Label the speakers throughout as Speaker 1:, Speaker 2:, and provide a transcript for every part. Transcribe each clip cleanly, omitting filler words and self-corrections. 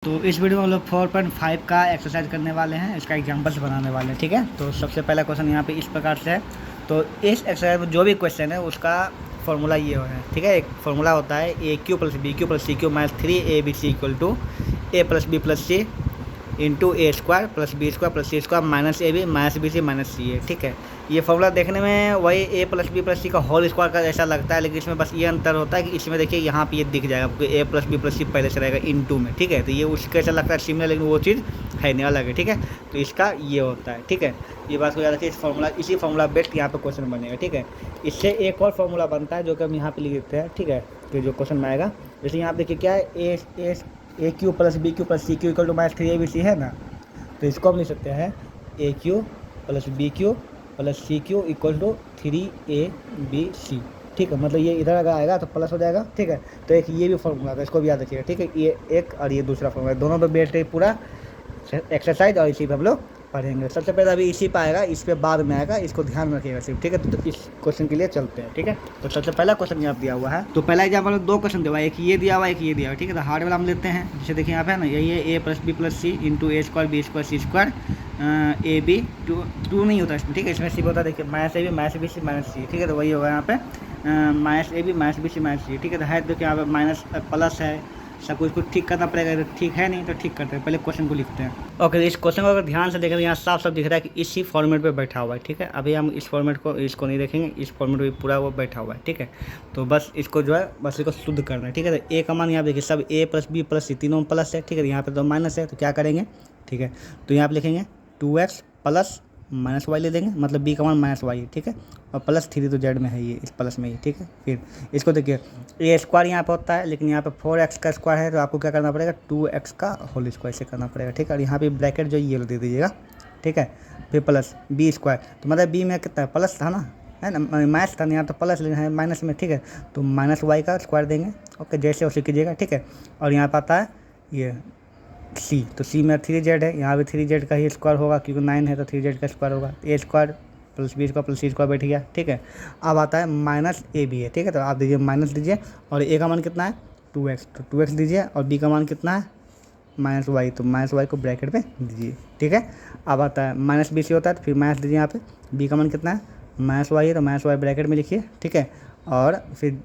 Speaker 1: तो इस वीडियो में हम लोग 4.5 का एक्सरसाइज करने वाले हैं, इसका एग्जाम्पल्स बनाने वाले हैं। ठीक है, तो सबसे पहला क्वेश्चन यहाँ पे इस प्रकार से है। तो इस एक्सरसाइज में जो भी क्वेश्चन है उसका फॉर्मूला ये है। ठीक है, एक फॉर्मूला होता है A cube plus B cube plus C cube minus 3abc equal to A plus B plus C into A square plus B square plus C square minus A B minus B C minus C है। ठीक है, ये formula देखने में वही A plus B plus C का whole square का जैसा लगता है, लेकिन इसमें बस ये अंतर होता है कि इसमें देखिए यहाँ पे ये दिख जाएगा आपको ए प्लस बी प्लस सी पहले से रहेगा इनटू में। ठीक है, तो ये उसके ऐसा लगता है सिमिलर, लेकिन वो चीज़ है नहीं, अलग है। ठीक है, तो इसका ये होता है। ठीक है, ये बात को याद रखिए। इसी फॉर्मूला बेस्ट यहाँ पे क्वेश्चन बनेगा। ठीक है, इससे एक और फॉर्मूला बनता है जो कि हम यहाँ पे लिख देते हैं। ठीक है, तो जो क्वेश्चन में आएगा, जैसे यहाँ देखिए क्या है, A cube plus B cube plus C cube equal to minus 3abc है ना, तो इसको हम लिख सकते हैं A cube plus B cube plus C cube equal to 3abc। ठीक है, मतलब ये इधर अगर आएगा तो प्लस हो जाएगा। ठीक है, तो एक ये भी फॉर्मूला था, इसको भी याद रखिएगा। ठीक है, ये एक और ये दूसरा फॉर्मूला, दोनों पे बेस्ड है पूरा एक्सरसाइज, और इसी पे हम लोग पढ़ेंगे। सबसे पहले अभी इसी पे आएगा, इस पे बाद में आएगा, इसको ध्यान में रखिएगा सिर्फ। ठीक है, तो इस क्वेश्चन के लिए चलते हैं। ठीक है, तो सबसे पहला क्वेश्चन यहाँ दिया हुआ है। तो पहला एग्जाम्पल में दो क्वेश्चन दिया हुआ है, एक ये दिया हुआ है, एक ये दिया हुआ है। ठीक है, तो हार्ड वाला हम लेते हैं। जैसे देखिए यहाँ पे है ना, यही है A plus B plus C into A square B square C square A B two नहीं होता इसमें। ठीक है, इसमें सी होता है, देखिए minus A B minus B C minus C. ठीक है, तो वही होगा यहाँ पे minus A B minus B C minus C. ठीक है, तो है देखिए यहाँ पे माइनस प्लस है, सब कुछ ठीक करना पड़ेगा। ठीक है नहीं तो ठीक करते हैं, पहले क्वेश्चन को लिखते हैं। ओके, इस क्वेश्चन को अगर ध्यान से देखें तो यहाँ साफ साफ दिख रहा है कि इसी फॉर्मेट पे बैठा हुआ है। ठीक है, अभी हम इस फॉर्मेट को इसको नहीं देखेंगे, इस फॉर्मेट पे पूरा वो बैठा हुआ है। ठीक है, तो बस इसको जो है बस इसको शुद्ध करना है। ठीक है, तो ए का मान यहाँ देखिए सब ए प्लस बी प्लस सी तीनों प्लस है। ठीक है, यहाँ पे तो माइनस है, तो क्या करेंगे, ठीक है, तो यहाँ पे लिखेंगे 2x प्लस माइनस वाई ले देंगे, मतलब बी का मान माइनस वाई है। ठीक है, और प्लस 3 तो जेड में है, ये इस प्लस में ही। ठीक है, फिर इसको देखिए ए स्क्वायर यहाँ पे होता है, लेकिन यहाँ पे 4x का स्क्वायर है, तो आपको क्या करना पड़ेगा 2x का होल स्क्वायर से करना पड़ेगा। ठीक है, और यहाँ पे ब्रैकेट जो ये दे दीजिएगा। ठीक है, फिर प्लस बी स्क्वायर, तो मतलब बी में कितना है, प्लस था ना, है ना, माइनस था, यहाँ तो प्लस लेना है माइनस में। ठीक है, तो माइनस वाई का स्क्वायर देंगे। ओके, जैसे वैसे कीजिएगा। ठीक है, और यहाँ पर आता है ये सी, तो सी में 3z है, यहाँ भी 3z का ही स्क्वायर होगा, क्योंकि 9 है तो 3z का स्क्वायर होगा। A square plus B square plus C square बैठ गया। ठीक है, अब आता है माइनस ए बी है। ठीक है, तो आप दीजिए माइनस दीजिए, और ए का मान कितना है 2x, तो 2x दीजिए, और बी का मान कितना है माइनस वाई, तो माइनस वाई को ब्रैकेट में दीजिए। ठीक है, अब आता है माइनस बी सी होता है, तो फिर माइनस दीजिए यहाँ पे, बी का मान कितना है माइनस वाई है, तो माइनस वाई ब्रैकेट में लिखिए। ठीक है, और फिर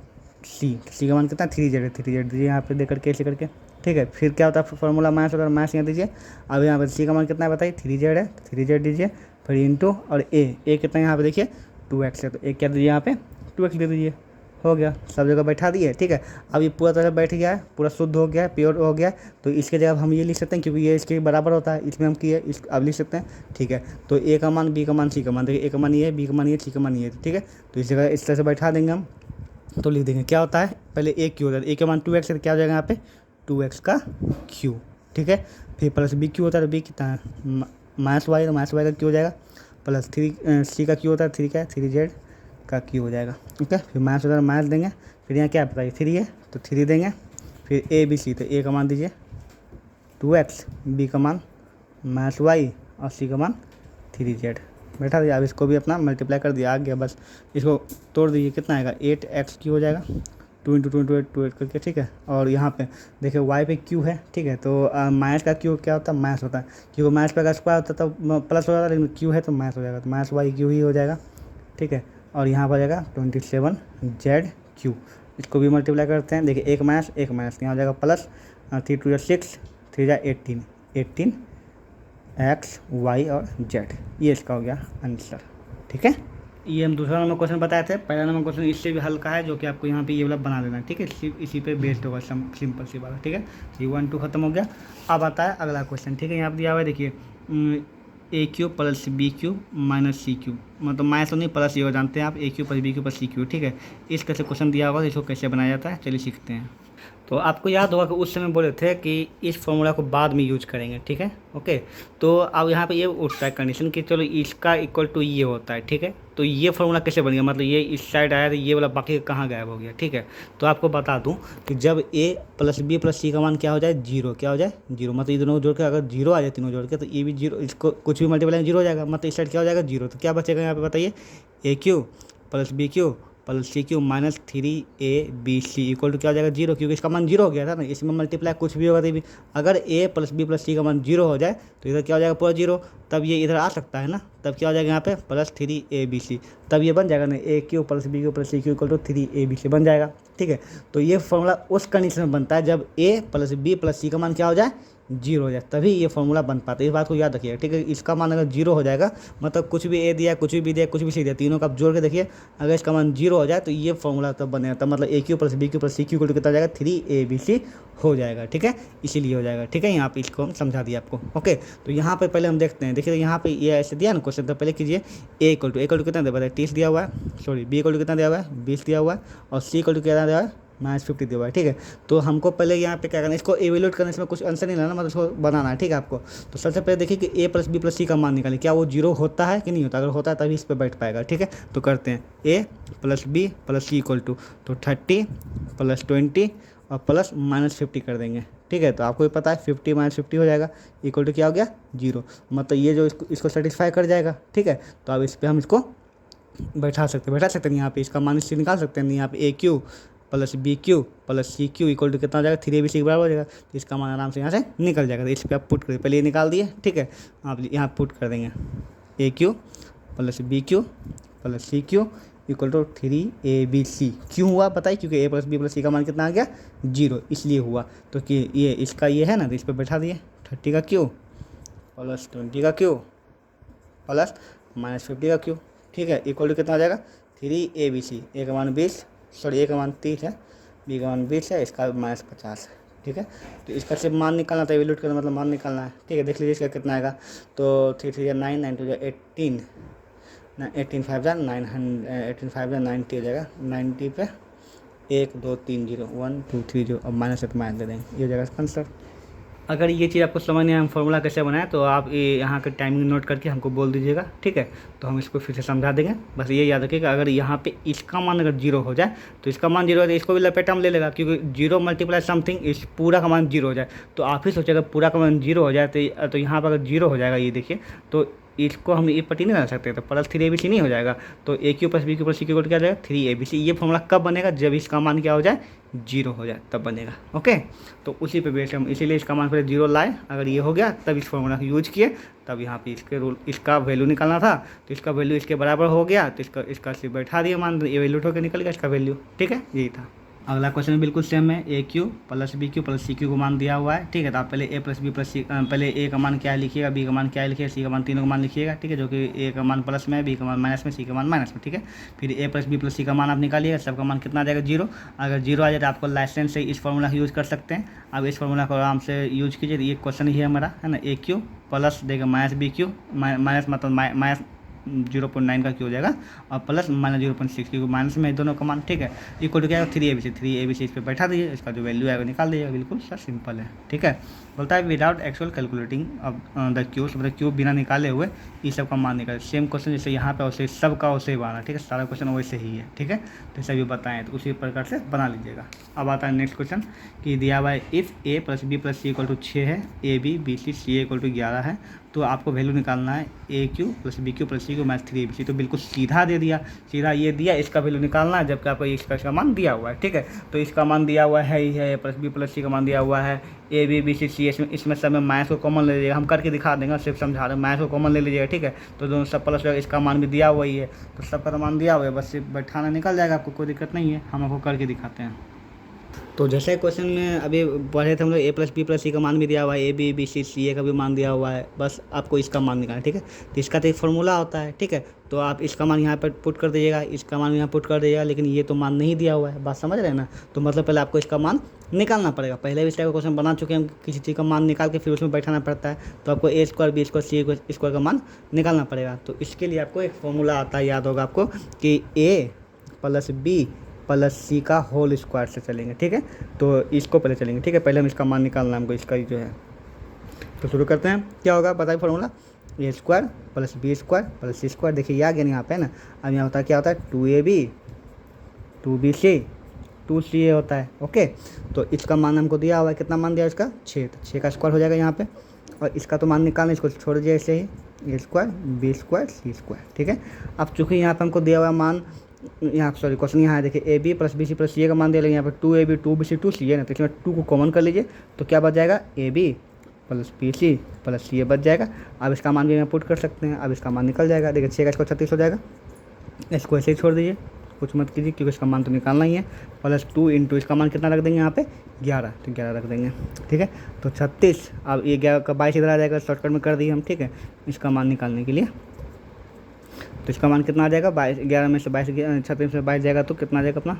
Speaker 1: सी का मान कितना है 3z है, 3z दीजिए यहाँ पे दे करके ऐसे करके। ठीक है, फिर क्या होता है फॉर्मूला माइनस होता है, माइनस यहाँ दीजिए। अब यहाँ पर सी का मान कितना है बताइए 3z है, 3z दीजिए, फिर इंटू, और ए कितना है यहाँ पे देखिए 2x है, तो ए क्या दीजिए यहाँ पे 2x दे दीजिए। हो गया, सब जगह बैठा दिए। ठीक है, अब ये पूरा तरह बैठ गया है, पूरा शुद्ध हो गया है, प्योर हो गया है, तो इसके जगह हम ये लिख सकते हैं, क्योंकि ये इसके बराबर होता है, इसमें हम किए इस अब लिख सकते हैं। ठीक है, तो ए का मान बी का मान सी का मान, देखिए ए का मान ये है, बी का मान ये, सी का मान ये। ठीक है, तो इस जगह इस तरह से बैठा देंगे हम, तो लिख देंगे क्या होता है, पहले ए क्यू होता है, ए का मान 2x है, तो क्या हो जाएगा यहाँ पे 2x का क्यू। ठीक है, फिर प्लस बी क्यू होता है, तो बी कितना है माइनस वाई, तो माइनस वाई का क्यू हो जाएगा, प्लस 3 सी का क्यू होता है, 3 का है 3z का क्यू हो जाएगा। ओके, फिर माइनस होता है माइनस देंगे, फिर यहाँ क्या बताइए 3 है, तो 3 देंगे, फिर ए बी सी, तो ए का मान दीजिए 2x, बी का मान माइनस वाई, और सी का मान 3z बैठा दिया। अब इसको भी अपना मल्टीप्लाई कर दिया, आ गया, बस इसको तोड़ दीजिए, कितना आएगा 8x क्यू हो जाएगा, 2 इंटू 2 इंटू 8 2 8 करके। ठीक है, और यहाँ पे देखिए y पे q है। ठीक है, तो माइनस का q क्या होता है माइनस होता है, क्योंकि माइनस पे का स्क्वायर होता है तो प्लस हो जाता है, लेकिन q है तो माइनस हो जाएगा, तो माइनस वाई क्यू ही हो जाएगा। ठीक है, और यहाँ पर जाएगा 27z क्यू, इसको भी मल्टीप्लाई करते हैं। देखिए एक माइनस यहाँ हो जाएगा प्लस 3 2 6 3 18 18 एक्स वाई और जेड, ये इसका हो गया आंसर। ठीक है, ये हम दूसरा नंबर क्वेश्चन बताए थे। पहला नंबर क्वेश्चन इससे भी हल्का है, जो कि आपको यहाँ पे ये वाला बना देना है। ठीक है, इसी पे बेस्ड होगा, सिंपल सी बात है। ठीक है, ये 1 2 खत्म हो गया। अब आता है अगला क्वेश्चन। ठीक है, यहाँ पर दिया हुआ है देखिए A cube plus B cube minus C cube, मतलब माइनस तो नहीं प्लस, ये जानते हैं आप, A cube plus B cube plus C cube. ठीक है, इस कैसे क्वेश्चन दिया होगा, तो इसको कैसे बनाया जाता है चलिए सीखते हैं। तो आपको याद होगा कि उस समय बोले थे कि इस फॉर्मूला को बाद में यूज करेंगे। ठीक है, ओके, तो अब यहाँ पे ये उठता है कंडीशन कि चलो इसका इक्वल टू ये होता है। ठीक है, तो ये फॉर्मूला कैसे बन गया, मतलब ये इस साइड आया तो ये वाला बाकी कहाँ गायब हो गया। ठीक है, तो आपको बता दूं कि जब ए प्लस बी प्लस सी का मान क्या हो जाए जीरो, क्या हो जाए जीरो, मतलब ये दोनों जोड़ के अगर जीरो आ जाए तीनों जोड़ के, तो ये भी जीरो, इसको कुछ भी मल्टीप्लाई जीरो हो जाएगा, मतलब इस साइड क्या हो जाएगा जीरो। तो क्या बचेगा यहाँ पे बताइए, A cube plus B cube plus C cube minus 3ab equal to क्या हो जाएगा 0, क्योंकि इसका मान 0 हो गया था ना, इसमें मल्टीप्लाई कुछ भी होगा तो भी अगर a plus b plus C का मान 0 हो जाए तो इधर क्या हो जाएगा पूरा 0, तब ये इधर आ सकता है ना, तब क्या हो जाएगा यहाँ पे प्लस 3abc, तब ये बन जाएगा ना a cube plus b cube plus C cube equal to 3abc बन जाएगा। ठीक है, तो ये फॉर्मूला उस कंडीशन में बनता है जब a plus b plus C का मान क्या हो जाए 0 हो जाए, तभी ये फॉर्मूला बन पाता है। इस बात को याद रखिएगा। ठीक है, इसका मान अगर 0 हो जाएगा मतलब कुछ भी ए दिया, कुछ भी दिया, कुछ भी सी दिया, तीनों का आप जोड़ के देखिए, अगर इसका मान 0 हो जाए तो ये फॉर्मूला तब बनेगा, तब मतलब A cube plus B cube plus C cube कितना हो जाएगा 3abc हो जाएगा। ठीक है, इसीलिए हो जाएगा। ठीक है, यहाँ पे इसको हम समझा दिया आपको। ओके, तो यहाँ पे पहले हम देखते हैं। देखिए यहाँ पे ये ऐसे दिया ना क्वेश्चन, तो पहले कीजिए ए इक्वल टू कितना दे बताए 30 दिया हुआ है, सॉरी बी इक्वल टू कितना दिया हुआ है 20 दिया हुआ है, और सी इक्वल टू कितना दिया हुआ है -50 दिया हुआ है। ठीक है, तो हमको पहले यहाँ पे क्या करना है, इसको एवेल्यूट करने इसमें कुछ आंसर नहीं लाना, मतलब इसको बनाना है। ठीक है आपको, तो सबसे पहले देखिए कि ए प्लस बी प्लस सी का मान निकालें, क्या वो 0 होता है कि नहीं होता, अगर होता है तभी इस पर बैठ पाएगा। ठीक है, तो करते हैं A plus B plus C equal to तो 30 प्लस 20 और प्लस -50 कर देंगे। ठीक है, तो आपको भी पता है 50 -50 हो जाएगा इक्वल टू क्या हो गया 0, मतलब ये जो इसको सेटिस्फाई कर जाएगा। ठीक है, तो अब इस पर हम इसको बैठा सकते हैं, यहाँ पे इसका मान इससे निकाल सकते हैं। यहाँ पे A cube plus B cube plus C cube equal to कितना हो जाएगा 3abc के बराबर हो जाएगा, तो इसका मान आराम से यहाँ से निकल जाएगा। तो इस पर आप पुट करिए, पहले ये निकाल दिए। ठीक है, आप यहाँ पुट कर देंगे A cube plus B cube plus C cube equal to 3abc। क्यों हुआ बताइए, क्योंकि A plus B plus C का मान कितना आ गया 0, इसलिए हुआ। तो कि ये इसका ये है ना, तो इस पर बैठा दिए 30 का क्यू प्लस 20 का क्यू प्लस -50 का क्यू। ठीक है, इक्वल टू कितना आ जाएगा 3abc, ए का मान 20, सॉरी ए का मान 30 है, बी का मान 20 है, इसका -50 है। ठीक है, तो इसका सिर्फ मान निकालना था, एवेल्यूट करना मतलब मान निकालना है। ठीक है, देख लीजिए इसका कितना आएगा, तो 3 3 9 9 2 18 18 5 900 18 5 90 हो जाएगा, 90 पे 1 2 3 0 1 2 3 0, अब माइनस है तो माइनस दे देंगे, ये हो जाएगा इसका आंसर। अगर ये चीज़ आपको समझ नहीं आया हम फॉर्मूला कैसे बनाए, तो आप ये यहाँ के टाइमिंग नोट करके हमको बोल दीजिएगा। ठीक है, तो हम इसको फिर से समझा देंगे। बस ये याद रखिएगा, अगर यहाँ पे इसका मान अगर 0 हो जाए तो इसका मान 0 हो जाए, इसको भी लपेटा हम ले लेगा, क्योंकि 0 मल्टीप्लाई समथिंग इस पूरा का मान 0 हो जाए, तो आप ही सोचेगा पूरा का मान 0 हो जाए, तो यहाँ पर अगर 0 हो जाएगा, ये देखिए, तो इसको हम ये पट्टी नहीं डाल सकते, तो प्लस 3abc नहीं हो जाएगा, तो A cube plus B cube plus C cube क्या हो जाएगा 3abc। ये फॉर्मूला कब बनेगा, जब इसका मान क्या हो जाए 0 हो जाए, तब बनेगा। ओके, तो उसी पे बेस हम इसीलिए इसका मान पहले 0 लाए, अगर ये हो गया तब इस फॉर्मूला को यूज किए, तब यहाँ पे इसके रूल इसका वैल्यू निकालना था, तो इसका वैल्यू इसके बराबर हो गया, तो इसका सिर्फ बैठा दिया मान, ये वैल्यू होकर निकल गया इसका वैल्यू। ठीक है, यही था। अगला क्वेश्चन बिल्कुल सेम है, A cube plus B cube plus C cube को मान दिया हुआ है। ठीक है, तो आप पहले ए प्लस बी प्लस सी, पहले ए का मान क्या है लिखिएगा, बी का मान क्या है लिखिएगा, सी का मान, तीनों का मान लिखिएगा। ठीक है, जो कि ए का मान प्लस में है, बी का मान माइनस में, सी का मान माइनस में। ठीक है, फिर ए प्लस बी प्लस सी का मान आप निकालिएगा, सबका मान कितना आ जाएगा 0। अगर 0 आ जाए तो आपको लाइसेंस से इस फॉर्मूला का यूज़ कर सकते हैं। अब इस फॉर्मूला को आराम से यूज कीजिए। ये क्वेश्चन ही है हमारा, है ना, ए क्यू प्लस देगा माइनस बी क्यू, माइनस मतलब माइनस 0.9 का क्यू हो जाएगा, और प्लस -0.6 क्योंकि माइनस में दोनों का मान। ठीक है, इक्वल टू क्या है 3abc इस पर बैठा दीजिए, इसका जो वैल्यू है वो निकाल दीजिएगा, बिल्कुल सर सिंपल है। ठीक है, बोलता है विदाउट एक्चुअल कैलकुलेटिंग अब द क्यूब्स, मतलब क्यूब बिना निकाले हुए ये सब का मान निकाले। सेम क्वेश्चन जैसे यहाँ पे वैसे सब का वैसे ही बना। ठीक है, सारा क्वेश्चन वैसे ही है। ठीक है, तो सभी बताएं तो उसी प्रकार से बना लीजिएगा। अब आता है नेक्स्ट क्वेश्चन कि दिया हुआ है if A plus B plus C equal to 6 है, A B B C C equal to 11 है, तो आपको वैल्यू निकालना है A cube plus B cube plus C cube minus 3abc। तो बिल्कुल सीधा दे दिया, सीधा ये दिया, इसका वैल्यू निकालना है, जबकि आपको इसका मान दिया हुआ है। ठीक है, तो इसका मान दिया हुआ है ही है, A plus B plus C का मान दिया हुआ है, ए बी बी सी सी, इसमें सब में माइनस को कॉमन ले लीजिएगा, हम करके दिखा देंगे, सिर्फ समझा रहे हैं, माइनस को कॉमन ले लीजिएगा। ठीक है, तो दोनों सब प्लस इसका मान भी दिया हुआ ही है, तो सबका तो मान दिया हुआ है, बस सिर्फ बैठाना निकल जाएगा, आपको कोई दिक्कत नहीं है, हम आपको करके दिखाते हैं। तो जैसे क्वेश्चन में अभी पढ़े थे हम लोग, ए प्लस बी प्लस सी का मान भी दिया हुआ है, A B B C C A का भी मान दिया हुआ है, बस आपको इसका मान निकालना है। ठीक है, तो इसका तो एक फॉर्मूला होता है। ठीक है, तो आप इसका मान यहाँ पर पुट कर दीजिएगा, इसका मान यहाँ पुट कर दीजिएगा, लेकिन ये तो मान नहीं दिया हुआ है, बात समझ रहे हैं ना। तो मतलब पहले आपको इसका मान निकालना पड़ेगा। पहले भी इस टाइप का क्वेश्चन बना चुके हैं हम, किसी चीज़ का मान निकाल के फिर उसमें बैठाना पड़ता है, तो आपको ए स्क्वायर बी स्क्वायर सी स्क्वायर का मान निकालना पड़ेगा। तो इसके लिए आपको एक फॉर्मूला आता है, याद होगा आपको, कि ए प्लस बी प्लस सी का होल स्क्वायर से चलेंगे। ठीक है, तो इसको पहले चलेंगे। ठीक है, पहले हम इसका मान निकालना है हमको, इसका जो है। तो शुरू करते हैं, क्या होगा बताइए formula, A square plus B square plus C square. देखिए ये आ गया यहाँ पे ना, अब यहाँ होता है क्या होता है 2ab 2bc 2ca होता है। ओके, तो इसका मान हमको दिया हुआ है, कितना मान दिया इसका 6, तो 6 का स्क्वायर हो जाएगा यहाँ पे, और इसका तो मान निकालना, इसको छोड़ दीजिए ऐसे ही, ए स्क्वायर बी स्क्वायर सी स्क्वायर। ठीक है, अब चूँकि यहाँ पे हमको दिया हुआ मान यहाँ सॉरी क्वेश्चन यहाँ है देखिए, A B plus B C plus C A का मान दिया, लेकिन यहाँ पर 2ab 2bc 2ca है ना, तो इसमें 2 को कॉमन कर लीजिए तो क्या बच जाएगा, A B plus B C plus C A बच जाएगा। अब इसका मान भी यहाँ पुट कर सकते हैं, अब इसका मान निकल जाएगा। देखिए 6 का इसको 36 हो जाएगा, इसको ऐसे ही छोड़ दीजिए, कुछ मत कीजिए क्योंकि इसका मान तो निकालना ही है। प्लस 2 इंटू इसका मान कितना रख देंगे यहाँ पे 11, तो 11 रख देंगे, ठीक है। तो 36, अब ये 11 का 22 इधर आ जाएगा, शॉर्टकट में कर दिए हम, ठीक है। इसका मान निकालने के लिए तो इसका मान कितना आ जाएगा, 22, 11 में से 22, 36 में 22 जाएगा तो कितना आ जाएगा अपना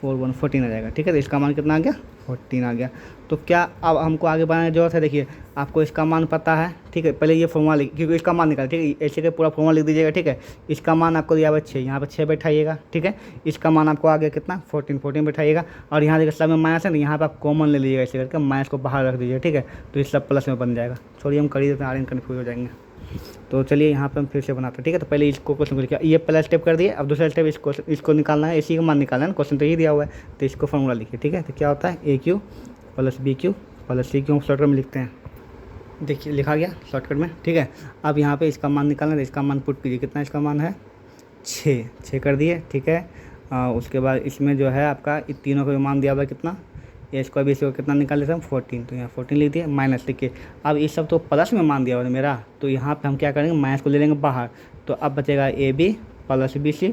Speaker 1: 14 आ जाएगा, ठीक है। तो इसका मान कितना आ गया 14 आ गया। तो क्या अब हमको आगे बढ़ाने की जरूरत है, देखिए आपको इसका मान पता है, ठीक है। पहले ये फॉर्मूला लिख, क्योंकि इसका मान निकाल, ठीक है, ऐसे के पूरा फॉर्मूला लिख दीजिएगा, ठीक है। इसका मान आपको दिया हुआ 6, यहाँ पर 6 बैठाइएगा, ठीक है। इसका मान आपको आ गया कितना 14 बैठाइएगा, और यहाँ देखिए सब में माइनस है ना, यहाँ पर आप कॉमन ले लीजिएगा, ऐसे करके माइनस को बाहर रख दीजिए, ठीक है। तो ये सब प्लस में बन जाएगा। छोड़िए हम कर ही देते हैं, आगे कन्फ्यूज हो जाएंगे। तो चलिए यहाँ पे हम फिर से बनाते हैं, ठीक है। तो पहले इसको क्वेश्चन को लिखा, ये पहला स्टेप कर दिए। अब दूसरा स्टेप इसको निकालना है, इसी का मान निकालना है, क्वेश्चन तो ये दिया हुआ है, तो इसको फॉर्मूला लिखिए, ठीक है। तो क्या होता है A cube plus B cube plus C cube, हम शॉर्टकट में लिखते हैं, देखिए लिखा गया शॉर्टकट में, ठीक है। अब यहाँ पे इसका मान निकालना है, इसका मान पुट कीजिए, कितना इसका मान है 6 कर दिए, ठीक है। उसके बाद इसमें जो है आपका इन तीनों का मान दिया हुआ है कितना, ए स्क्वायर बी स्क्वायर कितना निकाल लेते हैं हम 14, तो यहाँ 14 लिख दिए, माइनस लिखिए। अब ये सब तो प्लस में मान दिया हुआ है मेरा, तो यहाँ पे हम क्या करेंगे, माइनस को ले लेंगे बाहर, तो अब बचेगा A B plus B C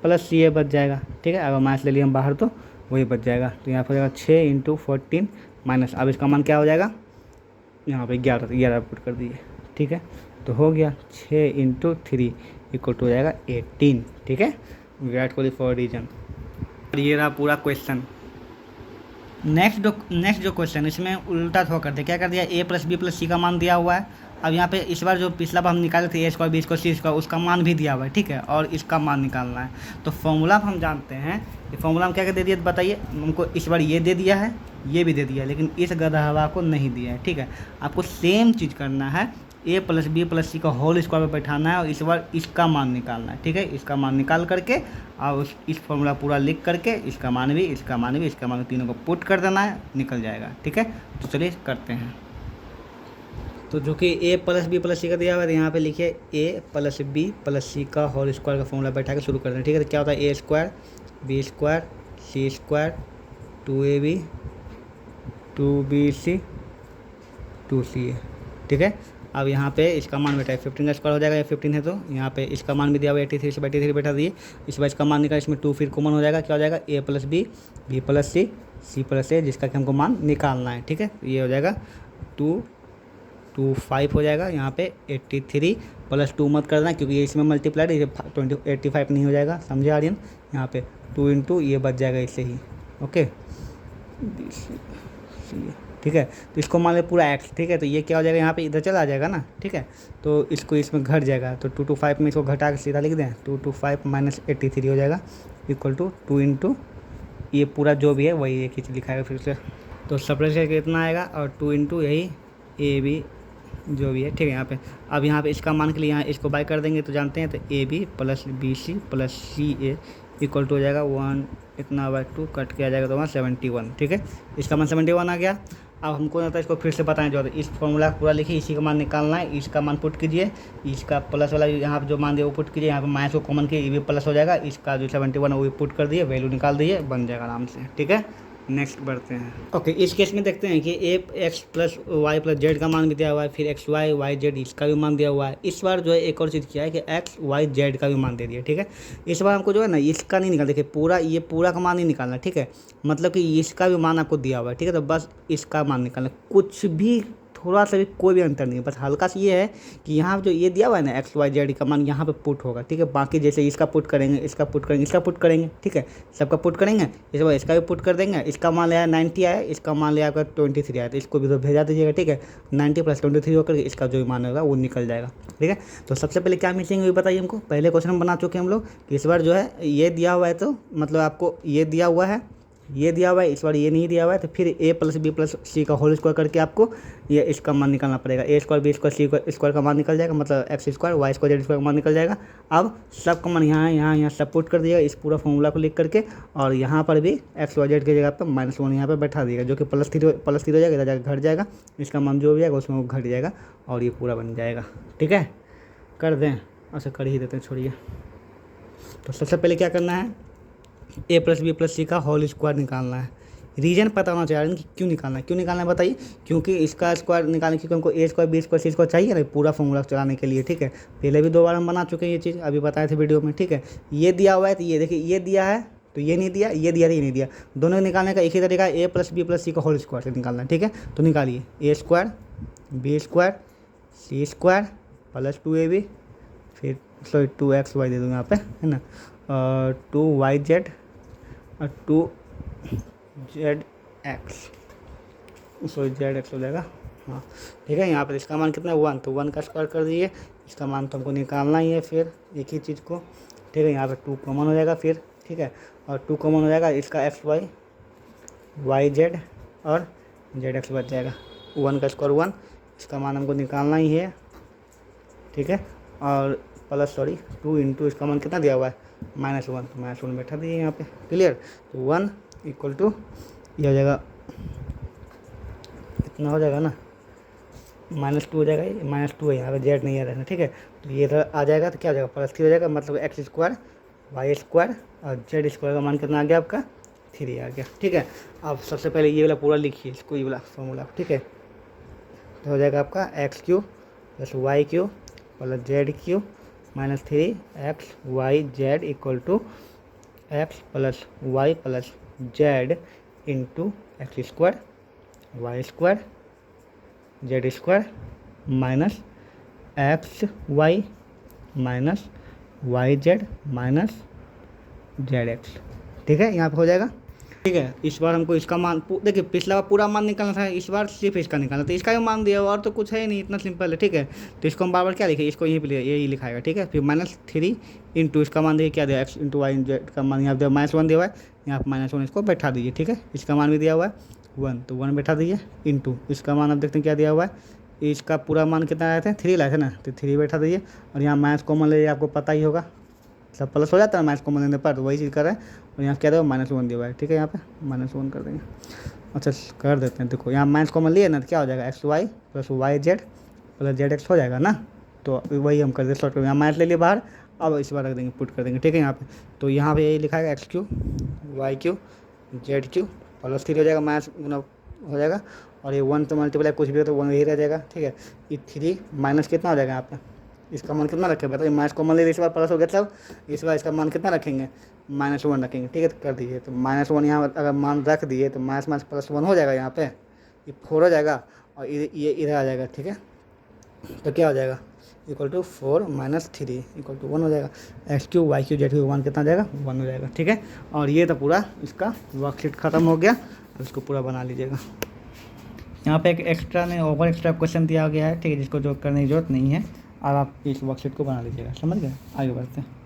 Speaker 1: plus C A बच जाएगा, ठीक है। अगर माइनस ले लिए हम बाहर तो वही बच जाएगा, तो यहाँ पर 6 इंटू 14 माइनस, अब इसका मान क्या हो जाएगा, यहाँ पे 11 पुट कर दिए, ठीक है। तो हो गया 6 इंटू 3 इक्वल टू हो जाएगा 18, ठीक है। Virat Kohli for reason. ये रहा पूरा क्वेश्चन। नेक्स्ट जो क्वेश्चन इसमें उल्टा थोड़ा कर दिया, क्या कर दिया, ए प्लस बी प्लस सी का मान दिया हुआ है। अब यहाँ पे इस बार जो पिछला बार हम निकाले थे ए स्क्वायर बी स्क्वायर सी स्क्वायर, उसका मान भी दिया हुआ है, ठीक है, और इसका मान निकालना है। तो फॉर्मूला हम जानते हैं, ये फॉर्मूला हम क्या क्या दे दिया बताइए हमको, इस बार ये दे दिया है, ये भी दे दिया है, लेकिन इस गधा हवा को नहीं दिया है, ठीक है। आपको सेम चीज़ करना है, A plus B plus C का होल स्क्वायर पर बैठाना है, और इस बार इसका मान निकालना है, ठीक है। इसका मान निकाल करके और इस फॉर्मूला पूरा लिख करके इसका मान भी, इसका मान भी, इसका मान भी, तीनों को पुट कर देना है, निकल जाएगा, ठीक है। तो चलिए करते हैं। तो जो कि ए प्लस बी प्लस सी का दिया हुआ है, यहाँ पे लिखिए ए प्लस बी प्लस सी का होल स्क्वायर का फॉर्मूला बैठा के शुरू करते हैं, ठीक है। तो क्या होता है ए स्क्वायर बी स्क्वायर सी स्क्वायर 2ab 2bc 2ca, ठीक है। अब यहाँ पे इसका मान बैठा है 15 का स्क्वायर हो जाएगा, ये 15 है, तो यहाँ पे इसका मान भी दिया हुआ 83 से 83 बैठा दिए। इस बार इसका मान निकाल, इसमें 2 फिर कॉमन हो जाएगा, क्या हो जाएगा ए प्लस बी बी प्लस सी सी प्लस ए, जिसका कि हमको मान निकालना है, ठीक है। ये हो जाएगा 225 हो जाएगा, यहाँ पे 83 प्लस 2 मत करना क्योंकि ये इसमें मल्टीप्लाइड, ये 85 नहीं हो जाएगा, समझे आर्यन। यहाँ पे 2 इंटू ये बच जाएगा इससे ही, ओके, ठीक है। तो इसको मान ले पूरा एक्स, ठीक है। तो ये क्या हो जाएगा, यहाँ पे इधर चला जाएगा ना, ठीक है। तो इसको इसमें घट जाएगा, तो 225 में इसको घटा के सीधा लिख दें, 225 माइनस 83 हो जाएगा इक्वल टू 2 इंटू ये पूरा जो भी है वही एक ही चीज़ लिखाएगा फिर से। तो सप्रेस करके इतना आएगा, और 2 इंटू यही ए बी जो भी है, ठीक है। यहाँ पे अब यहाँ पे इसका मान के लिए यहाँ इसको बाय कर देंगे, तो जानते हैं, तो a B plus B C plus C a equal to हो जाएगा 1 इतना बाय 2 कट के आ जाएगा तो वहाँ 71, ठीक है। इसका मान 71 आ गया। अब हमको लगता है इसको फिर से बताने जो है, इस फॉर्मूला पूरा लिखिए, इसी का मान निकालना है, इसका मान पुट कीजिए, इसका प्लस वाला यहाँ पे जो मान दिया वो पुट कीजिए, यहाँ पे माइनस को कॉमन किए, ये भी प्लस हो जाएगा, इसका जो 71 है वो भी पुट कर दिए, वैल्यू निकाल दिए, बन जाएगा आराम से, ठीक है। नेक्स्ट बढ़ते हैं। ओके, इस केस में देखते हैं कि A X plus Y plus Z का मान भी दिया हुआ है, फिर एक्स वाई वाई जेड इसका भी मान दिया हुआ है। इस बार जो है एक और चीज़ किया है कि एक्स वाई जेड का भी मान दे दिया, ठीक है। इस बार हमको जो है ना इसका नहीं निकाल, देखिए पूरा ये पूरा का मान नहीं निकालना, ठीक है। मतलब कि इसका भी मान आपको दिया हुआ है, ठीक है। तो बस इसका मान निकालना, कुछ भी थोड़ा सा भी कोई भी अंतर नहीं है, बस हल्का सा ये है कि यहाँ जो ये दिया हुआ है ना एक्स वाई जेड का मान यहाँ पे पुट होगा, ठीक है। बाकी जैसे इसका पुट करेंगे, इसका पुट करेंगे, इसका पुट करेंगे, ठीक है, सबका पुट करेंगे। इस बार इसका भी पुट कर देंगे, इसका मान लिया 90 आया, इसका मान लिया आपका 23 आया, तो इसको भी तो भेजा दीजिएगा, ठीक है। 90 प्लस 23 होकर इसका जो मान होगा वो निकल जाएगा, ठीक है। तो सबसे पहले क्या मिलेंगे वो बताइए हमको। पहले क्वेश्चन हम बना चुके हैं हम लोग कि इस बार जो है ये दिया हुआ है, तो मतलब आपको ये दिया हुआ है, ये दिया हुआ है, इस बार ये नहीं दिया हुआ है, तो फिर ए प्लस बी प्लस सी का होल स्क्वायर करके आपको ये इसका मान निकालना पड़ेगा। A square B square C square का मान निकल जाएगा, मतलब x square y square z square का मान निकल जाएगा। अब सब का मान यहाँ सब पुट कर दिएगा इस पूरा फॉर्मूला को लिख करके, और यहाँ पर भी एक्स वाई जेड की जगह पर -1 यहाँ पर बैठा दिएगा, जो कि +3 हो जाएगा, इधर जाकर घट जाएगा, इसका मान जो भी आएगा उसमें वो घट जाएगा और ये पूरा बन जाएगा, ठीक है। कर दें, अच्छा कर ही देते हैं, छोड़िए। तो सबसे पहले क्या करना है, A plus B plus C का होल स्क्वायर निकालना है। रीजन पता होना चाहिए कि क्यों निकालना है, क्यों निकालना है बताइए। क्योंकि इसका स्क्वायर निकालने की हमको ए स्क्वायर बी स्क्वायर सी स्क्वायर चाहिए ना पूरा फॉर्मूला चलाने के लिए, ठीक है। पहले भी 2 बार हम बना चुके हैं ये चीज़, अभी बताए थे वीडियो में, ठीक है। ये दिया हुआ है तो ये देखिए, ये दिया है तो ये नहीं दिया, ये दिया तो ये नहीं दिया, दोनों निकालने का एक ही तरीका है, A plus B plus C का होल स्क्वायर से निकालना है, ठीक है। तो निकालिए, ए स्क्वायर बी स्क्वायर सी स्क्वायर प्लस 2ab, फिर सॉरी 2xy दे दूँ यहाँ पे, है ना, 2yz और 2zx, सॉरी zx हो जाएगा, हाँ ठीक है। यहाँ पर इसका मान कितना है 1, तो 1 का स्क्वायर कर दीजिए, इसका मान तो हमको निकालना ही है फिर एक ही चीज़ को, ठीक है। यहाँ पर 2 कॉमन हो जाएगा फिर, ठीक है, और 2 कॉमन हो जाएगा, इसका xy yz और zx बच जाएगा, 1 का स्क्वायर 1, इसका मान हमको निकालना ही है, ठीक है। और प्लस सॉरी 2 इंटू इसका मान कितना दिया हुआ है -1, तो -1 बैठा दिए यहाँ पे, क्लियर। तो 1 इक्वल टू ये हो जाएगा, इतना हो जाएगा ना, -2 हो जाएगा, ये -2 है यहाँ पे, जेड नहीं आ रहा है, ठीक है। तो ये इधर आ जाएगा तो क्या हो जाएगा +3 हो जाएगा, मतलब एक्स स्क्वायर वाई स्क्वायर और जेड स्क्वायर का मान कितना आ गया आपका 3 आ गया, ठीक है। अब सबसे पहले ये वाला पूरा लिखिए इसको, ये वाला फॉर्मूला, ठीक है। तो हो जाएगा आपका x³ + y³ + z³ - 3xyz equal to x + y + z into x square y square z square minus x y minus y z minus z x, ठीक है। यहाँ पे हो जाएगा, ठीक है। इस बार हमको इसका मान देखिए, पिछला बार पूरा मान निकालना था, इस बार सिर्फ इसका निकालना, तो इसका भी मान दिया और तो कुछ है ही नहीं, इतना सिंपल है, ठीक है। तो इसको हम बार बार क्या लिखे, इसको यहीं पे यही लिखाएगा, ठीक है। फिर -3 इंटू इसका मान देखिए क्या दिया, एक्स इंटू वाई जेड का मान यहाँ दिया -1 दिया हुआ है, यहाँ पर -1 इसको बैठा दीजिए, ठीक है। इसका मान भी दिया हुआ है 1, तो 1 बैठा दीजिए इंटू इसका मान अब देखते हैं क्या दिया हुआ है, इसका पूरा मान कितना आया था 3 लाए थे ना, तो 3 बैठा दीजिए। और यहाँ माइनस कॉमन ले, आपको पता ही होगा सब प्लस हो जाता है माइनस कॉमन लेने पर, तो वही चीज़ कर रहे हैं। और यहाँ क्या देगा -1 दिया हुआ है, ठीक है। यहाँ पे -1 कर देंगे, अच्छा कर देते हैं। देखो यहाँ माइनस कॉमन लिए ना, तो क्या हो जाएगा xy + yz + zx हो जाएगा ना, तो वही हम कर दें शॉर्ट में, यहाँ माइनस ले लिए बाहर, अब इस बार रख देंगे पुट कर देंगे, ठीक है। यहाँ पे तो यहाँ पे यही लिखा है x³ y³ z³ + 3 हो जाएगा, माइनस हो जाएगा, और ये 1 तो मल्टीप्लाई कुछ भी हो तो 1 यही रह जाएगा, ठीक है। ये 3 माइनस कितना हो जाएगा यहाँ पे, इसका मान कितना रखें बताइए, माइनस कॉमन ले इस बार प्लस हो गया सब, इस बार इसका मान कितना रखेंगे -1 रखेंगे, ठीक है। तो कर दीजिए, तो -1 यहाँ अगर मान रख दिए तो माइनस +1 हो जाएगा, यहाँ पे ये 4 हो जाएगा और ये इधर आ जाएगा, ठीक है। तो क्या हो जाएगा इक्वल टू 4 - 3 इक्वल टू 1 हो जाएगा, x³ y³ z³ 1 कितना हो जाएगा 1 हो जाएगा, ठीक है। और ये तो पूरा इसका वर्कशीट ख़त्म हो गया, तो इसको पूरा बना लीजिएगा। यहाँ पे एक एक्स्ट्रा में ओवर एक्स्ट्रा क्वेश्चन दिया गया है, ठीक है, जिसको जो करने की जरूरत नहीं है। अब आप इस वर्कशीट को बना लीजिएगा, समझ गए। आगे बढ़ते हैं।